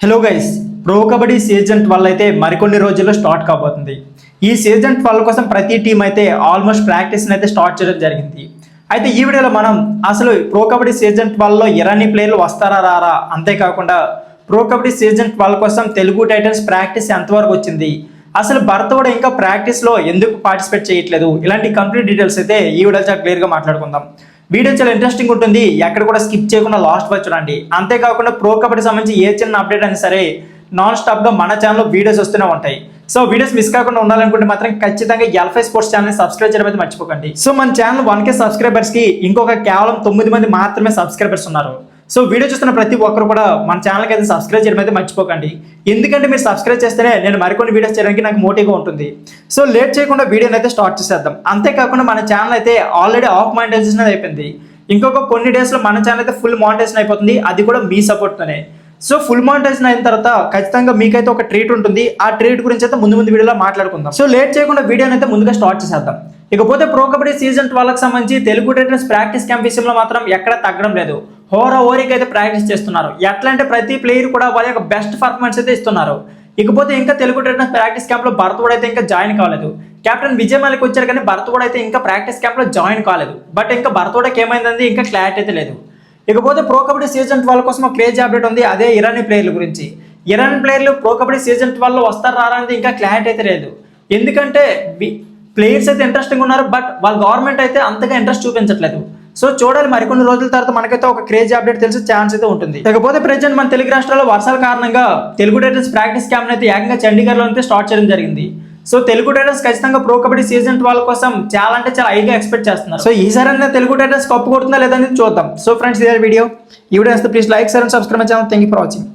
Hello guys, pro kabaddi season 12 అయితే మరికొన్ని రోజుల్లో స్టార్ట్ కాబోతుంది. ఈ సీజన్ 12 కోసం ప్రతి టీం అయితే ఆల్మోస్ట్ ప్రాక్టీస్ని అయితే స్టార్ట్ చేయడం జరిగింది. అయితే ఈ వీడియోలో మనం అసలు ప్రో కబడ్డీ సీజన్ 12లో ఇరానీ ప్లేయర్లు వస్తారా రారా, అంతేకాకుండా ప్రో కబడ్డీ సీజన్ 12 కోసం తెలుగు టైటన్స్ ప్రాక్టీస్ ఎంతవరకు వచ్చింది, అసలు భరత్ కూడా ఇంకా ప్రాక్టీస్లో ఎందుకు పార్టిసిపేట్ చేయట్లేదు, ఇలాంటి కంప్లీట్ డీటెయిల్స్ అయితే ఈ వీడియో చాలా క్లియర్గా మాట్లాడుకుందాం. వీడియో చాలా ఇంట్రెస్టింగ్ ఉంటుంది, ఎక్కడ కూడా స్కిప్ చేయకుండా లాస్ట్ వరకు చూడండి. అంతేకాకుండా ప్రో కబడ్డీ సంబంధించి ఏ చిన్న అప్డేట్ అయినా సరే నాన్ స్టాప్గా మన ఛానల్లో వీడియోస్ వస్తూనే ఉంటాయి. సో వీడియోస్ మిస్ కాకుండా ఉండాలనుకుంటే మాత్రం ఖచ్చితంగా ఎల్ఫై స్పోర్ట్స్ ఛానల్ని సబ్స్క్రైబ్ చేయడం అయితే మర్చిపోకండి. సో మన ఛానల్ 1K సబ్స్క్రైబర్స్కి ఇంకొక కేవలం 9 మంది మాత్రమే సబ్స్క్రైబర్స్ ఉన్నారు. సో వీడియో చూస్తున్న ప్రతి ఒక్కరు కూడా మన ఛానల్కి అయితే సబ్స్క్రైబ్ చేయడం అయితే మర్చిపోకండి. ఎందుకంటే మీరు సబ్స్క్రైబ్ చేస్తేనే నేను మరికొన్ని వీడియోస్ చేయడానికి నాకు మోటివ్గా ఉంటుంది. సో లేట్ చేయకుండా వీడియోని అయితే స్టార్ట్ చేసేద్దాం. అంతేకాకుండా మన ఛానల్ అయితే ఆల్రెడీ ఆఫ్ మానిటైజేషన్ అయిపోయింది. ఇంకొక కొన్ని డేస్లో మన ఛానల్ అయితే ఫుల్ మానిటైజేషన్ అయిపోతుంది, అది కూడా మీ సపోర్ట్తోనే. సో ఫుల్ మానిటైజేషన్ అయిన తర్వాత ఖచ్చితంగా మీకైతే ఒక ట్రీట్ ఉంటుంది. ఆ ట్రీట్ గురించి అయితే ముందు వీడియోలో మాట్లాడుకుందాం. సో లేట్ చేయకుండా వీడియోని అయితే ముందుగా స్టార్ట్ చేసేద్దాం. ఇకపోతే ప్రో కబడ్డీ సీజన్ 12కి సంబంధించి తెలుగు టైటన్స్ ప్రాక్టీస్ క్యాంప్ విషయంలో మాత్రం ఎక్కడ తగ్గడం లేదు. ఓరికి అయితే ప్రాక్టీస్ చేస్తున్నారు. ఎట్లా అంటే ప్రతి ప్లేయర్ కూడా వాళ్ళ యొక్క బెస్ట్ పర్ఫార్మెన్స్ అయితే ఇస్తున్నారు. ఇకపోతే ఇంకా తెలుగు టైటన్స్ ప్రాక్టీస్ క్యాంప్లో భరత్ కూడా అయితే ఇంకా జాయిన్ కాలేదు. కెప్టెన్ విజయ్ మాలిక్ వచ్చారు, కానీ భరత్ కూడా అయితే ఇంకా ప్రాక్టీస్ క్యాంప్లో జాయిన్ కాలేదు. బట్ ఇంకా భరత్ కూడా ఏమైందండి, ఇంకా క్లారిటీ అయితే లేదు. ఇకపోతే ప్రో కబడ్డీ సీజన్ 12 కోసం ఒక క్రేజీ అప్డేట్ ఉంది, అదే ఇరానీ ప్లేయర్ల గురించి. ఇరానీ ప్లేయర్లు ప్రో కబడ్డీ సీజన్ 12లో వస్తారు రారా అనేది ఇంకా క్లారిటీ అయితే లేదు. ఎందుకంటే ప్లేయర్స్ అయితే ఇంట్రెస్టింగ్ ఉన్నారు, బట్ వాళ్ళ గవర్నమెంట్ అయితే అంతగా ఇంట్రెస్ట్ చూపించట్లేదు. సో చూడాలి, మరికొన్ని రోజుల తర్వాత మనకైతే ఒక క్రేజీ అప్డేట్ తెలిసే ఛాన్స్ అయితే ఉంటుంది. ఇకపోతే ప్రెజెంట్ మన తెలుగు రాష్ట్రాల్లో వర్షాల కారణంగా తెలుగు టైటన్స్ ప్రాక్టీస్ క్యాంప్ అయితే ఏకంగా చండీగఢ్లో అయితే స్టార్ట్ చేయడం జరిగింది. సో తెలుగు టైటన్స్ ఖచ్చితంగా ప్రో కబడ్డీ సీజన్ 12 కోసం చాలా అంటే చాలా హైగా ఎక్స్పెక్ట్ చేస్తున్నారు. సో ఈసారి తెలుగు టైటన్స్ కప్పు కొడుతుందా లేదని చూద్దాం. సో ఫ్రెండ్స్, ఇదే వీడియో. ఈ video please like, share and subscribe my channel. Thank you for watching.